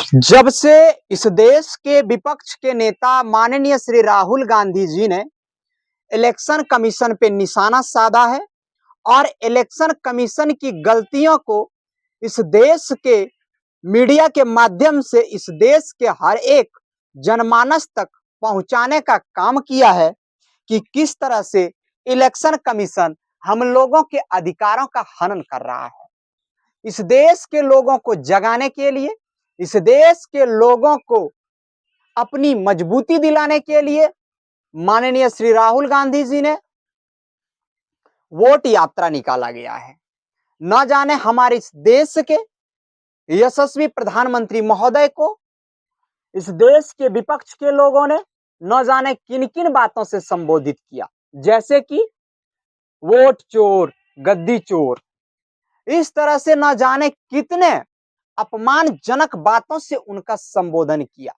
जब से इस देश के विपक्ष के नेता माननीय श्री राहुल गांधी जी ने इलेक्शन कमीशन पे निशाना साधा है और इलेक्शन कमीशन की गलतियों को इस देश के मीडिया के माध्यम से इस देश के हर एक जनमानस तक पहुंचाने का काम किया है कि किस तरह से इलेक्शन कमीशन हम लोगों के अधिकारों का हनन कर रहा है। इस देश के लोगों को जगाने के लिए, इस देश के लोगों को अपनी मजबूती दिलाने के लिए माननीय श्री राहुल गांधी जी ने वोट यात्रा निकाला गया है। न जाने हमारे इस देश के यशस्वी प्रधानमंत्री महोदय को इस देश के विपक्ष के लोगों ने न जाने किन किन बातों से संबोधित किया, जैसे कि वोट चोर, गद्दी चोर, इस तरह से न जाने कितने अपमानजनक बातों से उनका संबोधन किया।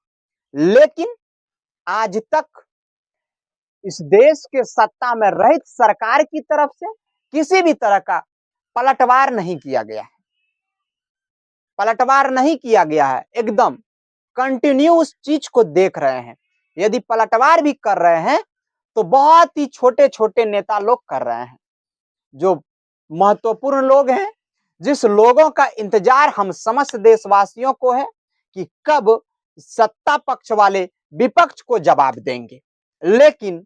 लेकिन आज तक इस देश के सत्ता में रहित सरकार की तरफ से किसी भी तरह का पलटवार नहीं किया गया है। पलटवार नहीं किया गया है, एकदम कंटिन्यू उस चीज को देख रहे हैं। यदि पलटवार भी कर रहे हैं तो बहुत ही छोटे छोटे नेता लोग कर रहे हैं। जो महत्वपूर्ण लोग हैं, जिस लोगों का इंतजार हम समस्त देशवासियों को है कि कब सत्ता पक्ष वाले विपक्ष को जवाब देंगे, लेकिन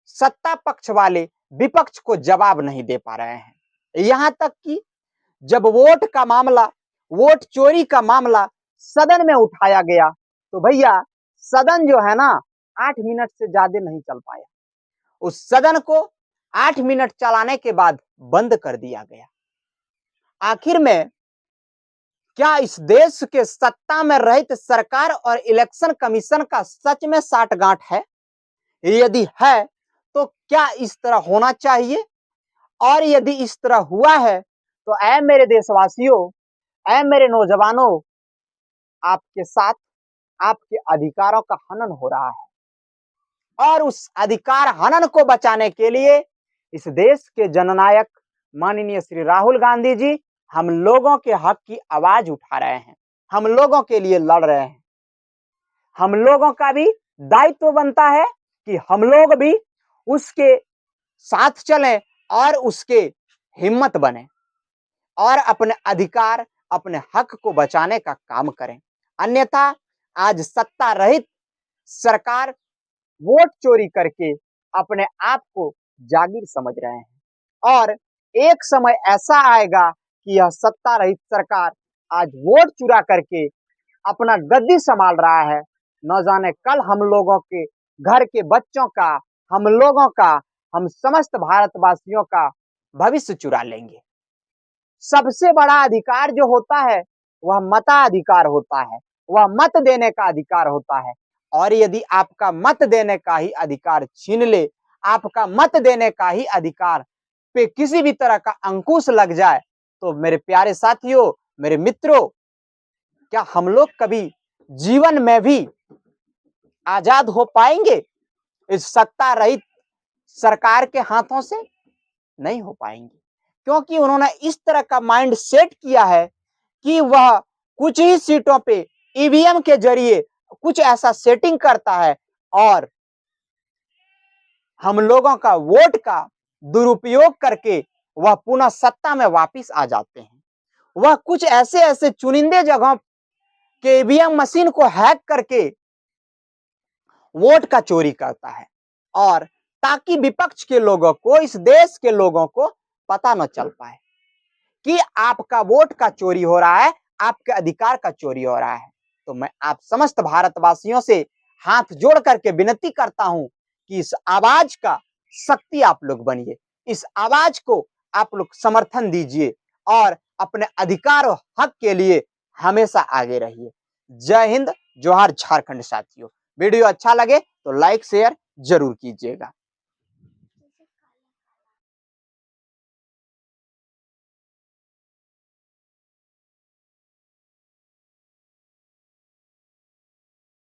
सत्ता पक्ष वाले विपक्ष को जवाब नहीं दे पा रहे हैं। यहां तक कि जब वोट का मामला, वोट चोरी का मामला सदन में उठाया गया तो भैया सदन जो है ना 8 मिनट से ज्यादा नहीं चल पाया। उस सदन को 8 मिनट चलाने के बाद बंद कर दिया गया। आखिर में क्या इस देश के सत्ता में रहित सरकार और इलेक्शन कमीशन का सच में साठगांठ है? यदि है तो क्या इस तरह होना चाहिए? और यदि इस तरह हुआ है तो ऐ मेरे देशवासियों, ऐ मेरे नौजवानों, आपके साथ आपके अधिकारों का हनन हो रहा है। और उस अधिकार हनन को बचाने के लिए इस देश के जननायक माननीय श्री राहुल गांधी जी हम लोगों के हक की आवाज उठा रहे हैं, हम लोगों के लिए लड़ रहे हैं। हम लोगों का भी दायित्व बनता है कि हम लोग भी उसके साथ चलें और उसके हिम्मत बने और अपने अधिकार, अपने हक को बचाने का काम करें। अन्यथा आज सत्ता रहित सरकार वोट चोरी करके अपने आप को जागीर समझ रहे हैं और एक समय ऐसा आएगा कि यह सत्ता रहित सरकार आज वोट चुरा करके अपना गद्दी संभाल रहा है। न जाने कल हम लोगों के घर के बच्चों का, हम लोगों का, हम समस्त भारतवासियों का भविष्य चुरा लेंगे। सबसे बड़ा अधिकार जो होता है वह मताधिकार होता है, वह मत देने का अधिकार होता है। और यदि आपका मत देने का ही अधिकार छीन ले, आपका मत देने का ही अधिकार पे किसी भी तरह का अंकुश लग जाए तो मेरे प्यारे साथियों, मेरे मित्रों, क्या हम लोग कभी जीवन में भी आजाद हो पाएंगे? इस सत्ता रहित सरकार के हाथों से नहीं हो पाएंगे, क्योंकि उन्होंने इस तरह का माइंड सेट किया है कि वह कुछ ही सीटों पे ईवीएम के जरिए कुछ ऐसा सेटिंग करता है और हम लोगों का वोट का दुरुपयोग करके वह पुनः सत्ता में वापस आ जाते हैं। वह कुछ ऐसे ऐसे चुनिंदे जगहों के ईवीएम मशीन को हैक करके वोट का चोरी करता है और ताकि विपक्ष के लोगों को, इस देश के लोगों को पता न चल पाए कि आपका वोट का चोरी हो रहा है, आपके अधिकार का चोरी हो रहा है। तो मैं आप समस्त भारतवासियों से हाथ जोड़ करके विनती करता हूं कि इस आवाज का शक्ति आप लोग बनिए, इस आवाज को आप लोग समर्थन दीजिए और अपने अधिकार और हक के लिए हमेशा आगे रहिए। जय हिंद, जोहार झारखंड। साथियों, वीडियो अच्छा लगे तो लाइक शेयर जरूर कीजिएगा।